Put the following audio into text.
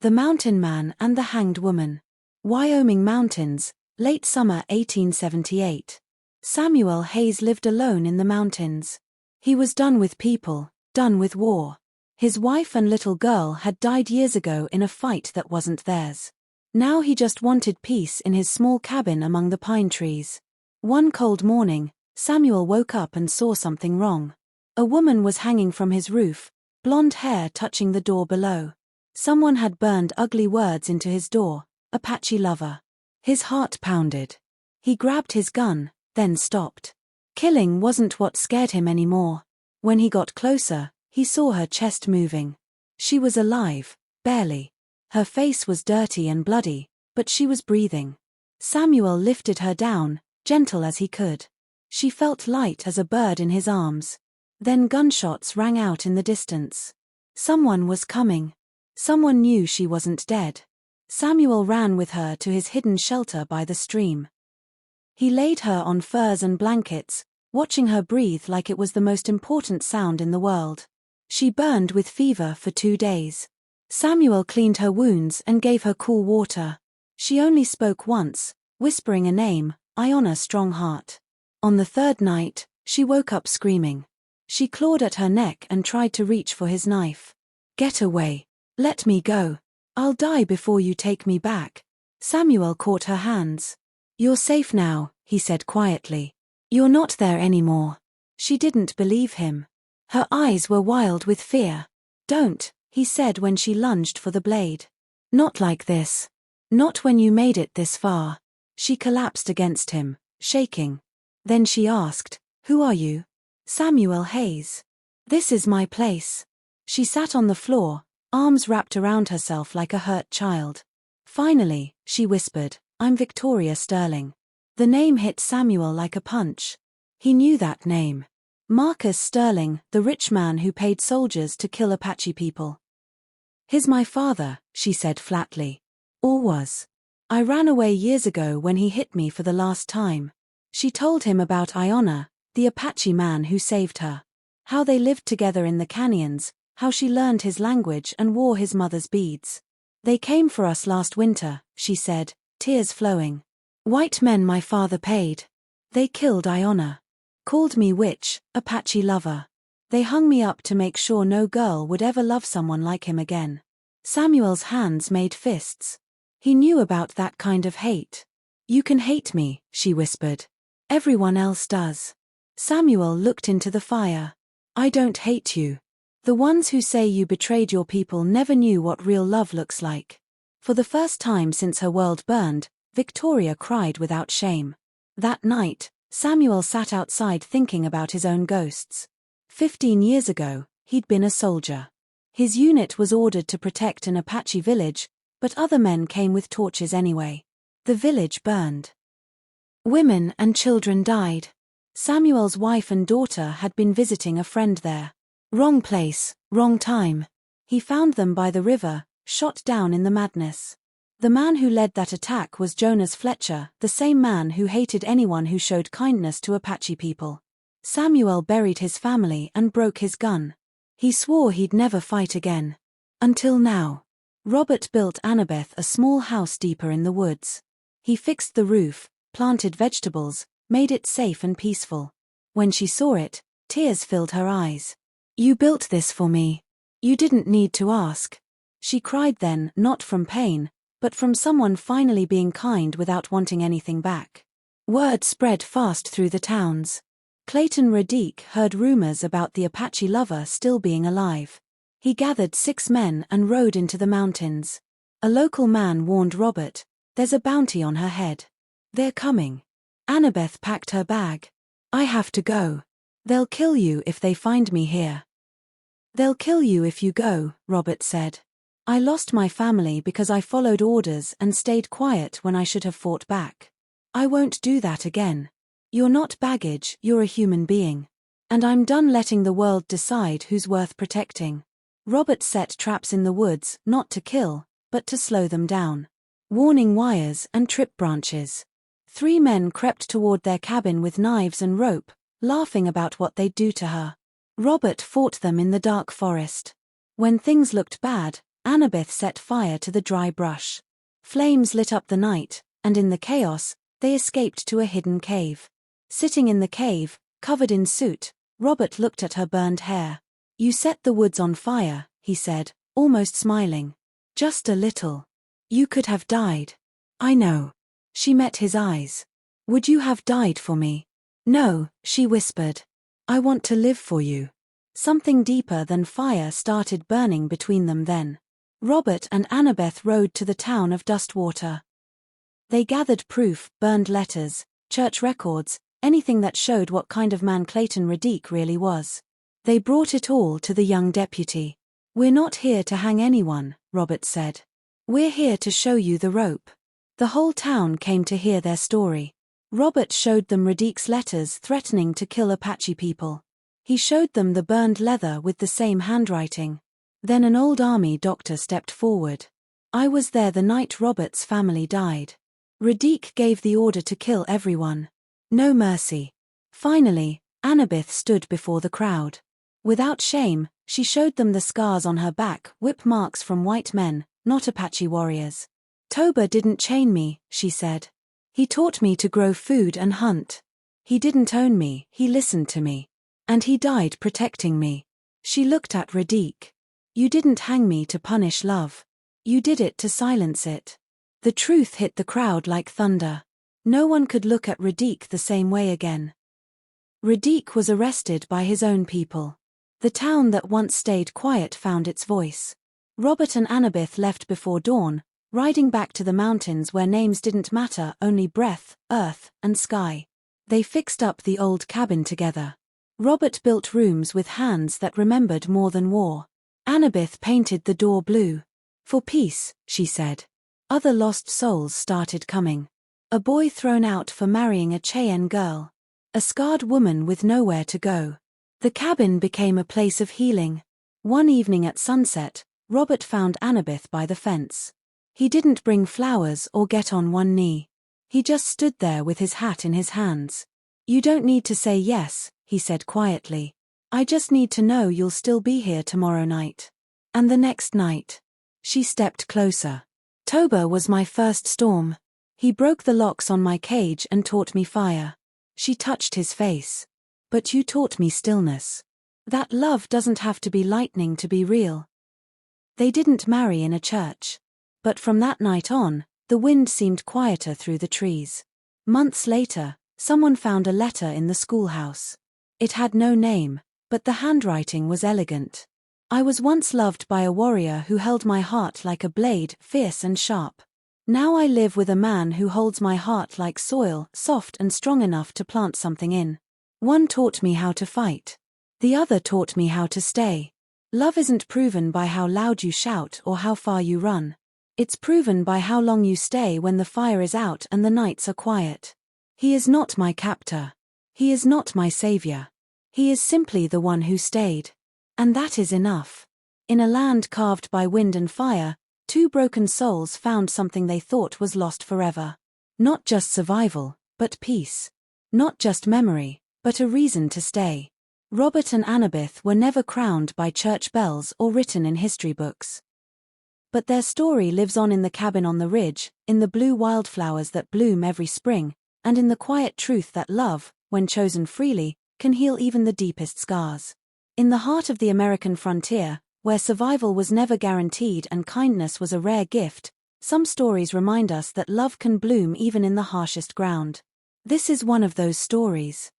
The Mountain Man and the Hanged Woman. Wyoming Mountains, late summer 1878. Samuel Hayes lived alone in the mountains. He was done with people, done with war. His wife and little girl had died years ago in a fight that wasn't theirs. Now he just wanted peace in his small cabin among the pine trees. One cold morning, Samuel woke up and saw something wrong. A woman was hanging from his roof, blonde hair touching the door below. Someone had burned ugly words into his door, Apache lover. His heart pounded. He grabbed his gun, then stopped. Killing wasn't what scared him anymore. When he got closer, he saw her chest moving. She was alive, barely. Her face was dirty and bloody, but she was breathing. Samuel lifted her down, gentle as he could. She felt light as a bird in his arms. Then gunshots rang out in the distance. Someone was coming. Someone knew she wasn't dead. Samuel ran with her to his hidden shelter by the stream. He laid her on furs and blankets, watching her breathe like it was the most important sound in the world. She burned with fever for 2 days. Samuel cleaned her wounds and gave her cool water. She only spoke once, whispering a name, Iona Strongheart. On the 3rd night, she woke up screaming. She clawed at her neck and tried to reach for his knife. "Get away. Let me go. I'll die before you take me back." Samuel caught her hands. "You're safe now," he said quietly. "You're not there anymore." She didn't believe him. Her eyes were wild with fear. "Don't," he said when she lunged for the blade. "Not like this. Not when you made it this far." She collapsed against him, shaking. Then she asked, "Who are you?" "Samuel Hayes. This is my place." She sat on the floor, arms wrapped around herself like a hurt child. Finally, she whispered, "I'm Victoria Sterling." The name hit Samuel like a punch. He knew that name. Marcus Sterling, the rich man who paid soldiers to kill Apache people. "He's my father," she said flatly. "Or was. I ran away years ago when he hit me for the last time." She told him about Iona, the Apache man who saved her. How they lived together in the canyons, how she learned his language and wore his mother's beads. "They came for us last winter," she said, tears flowing. "White men my father paid. They killed Iona. Called me witch, Apache lover. They hung me up to make sure no girl would ever love someone like him again." Samuel's hands made fists. He knew about that kind of hate. "You can hate me," she whispered. "Everyone else does." Samuel looked into the fire. "I don't hate you. The ones who say you betrayed your people never knew what real love looks like." For the first time since her world burned, Victoria cried without shame. That night, Samuel sat outside thinking about his own ghosts. 15 years ago, he'd been a soldier. His unit was ordered to protect an Apache village, but other men came with torches anyway. The village burned. Women and children died. Samuel's wife and daughter had been visiting a friend there. Wrong place, wrong time. He found them by the river, shot down in the madness. The man who led that attack was Jonas Fletcher, the same man who hated anyone who showed kindness to Apache people. Samuel buried his family and broke his gun. He swore he'd never fight again. Until now. Robert built Annabeth a small house deeper in the woods. He fixed the roof, planted vegetables, made it safe and peaceful. When she saw it, tears filled her eyes. "You built this for me. You didn't need to ask." She cried then, not from pain, but from someone finally being kind without wanting anything back. Word spread fast through the towns. Clayton Radique heard rumors about the Apache lover still being alive. He gathered 6 men and rode into the mountains. A local man warned Robert, "There's a bounty on her head. They're coming." Annabeth packed her bag. "I have to go. They'll kill you if they find me here." "They'll kill you if you go," Robert said. "I lost my family because I followed orders and stayed quiet when I should have fought back. I won't do that again. You're not baggage, you're a human being. And I'm done letting the world decide who's worth protecting." Robert set traps in the woods, not to kill, but to slow them down. Warning wires and trip branches. 3 men crept toward their cabin with knives and rope, laughing about what they'd do to her. Robert fought them in the dark forest. When things looked bad, Annabeth set fire to the dry brush. Flames lit up the night, and in the chaos, they escaped to a hidden cave. Sitting in the cave, covered in soot, Robert looked at her burned hair. "You set the woods on fire," he said, almost smiling. "Just a little. You could have died." "I know." She met his eyes. "Would you have died for me?" "No," she whispered. "I want to live for you." Something deeper than fire started burning between them then. Robert and Annabeth rode to the town of Dustwater. They gathered proof, burned letters, church records, anything that showed what kind of man Clayton Radique really was. They brought it all to the young deputy. "We're not here to hang anyone," Robert said. "We're here to show you the rope." The whole town came to hear their story. Robert showed them Radique's letters threatening to kill Apache people. He showed them the burned leather with the same handwriting. Then an old army doctor stepped forward. "I was there the night Robert's family died. Radique gave the order to kill everyone. No mercy." Finally, Annabeth stood before the crowd. Without shame, she showed them the scars on her back, whip marks from white men, not Apache warriors. "Toba didn't chain me," she said. "He taught me to grow food and hunt. He didn't own me, he listened to me. And he died protecting me." She looked at Radique. "You didn't hang me to punish love. You did it to silence it." The truth hit the crowd like thunder. No one could look at Radique the same way again. Radique was arrested by his own people. The town that once stayed quiet found its voice. Robert and Annabeth left before dawn, riding back to the mountains where names didn't matter, only breath, earth, and sky. They fixed up the old cabin together. Robert built rooms with hands that remembered more than war. Annabeth painted the door blue. "For peace," she said. Other lost souls started coming. A boy thrown out for marrying a Cheyenne girl. A scarred woman with nowhere to go. The cabin became a place of healing. One evening at sunset, Robert found Annabeth by the fence. He didn't bring flowers or get on one knee. He just stood there with his hat in his hands. "You don't need to say yes," he said quietly. "I just need to know you'll still be here tomorrow night. And the next night." She stepped closer. "Toba was my first storm. He broke the locks on my cage and taught me fire." She touched his face. "But you taught me stillness. That love doesn't have to be lightning to be real." They didn't marry in a church. But from that night on, the wind seemed quieter through the trees. Months later, someone found a letter in the schoolhouse. It had no name, but the handwriting was elegant. "I was once loved by a warrior who held my heart like a blade, fierce and sharp. Now I live with a man who holds my heart like soil, soft and strong enough to plant something in. One taught me how to fight. The other taught me how to stay. Love isn't proven by how loud you shout or how far you run. It's proven by how long you stay when the fire is out and the nights are quiet. He is not my captor. He is not my savior. He is simply the one who stayed. And that is enough." In a land carved by wind and fire, two broken souls found something they thought was lost forever. Not just survival, but peace. Not just memory, but a reason to stay. Robert and Annabeth were never crowned by church bells or written in history books. But their story lives on in the cabin on the ridge, in the blue wildflowers that bloom every spring, and in the quiet truth that love, when chosen freely, can heal even the deepest scars. In the heart of the American frontier, where survival was never guaranteed and kindness was a rare gift, some stories remind us that love can bloom even in the harshest ground. This is one of those stories.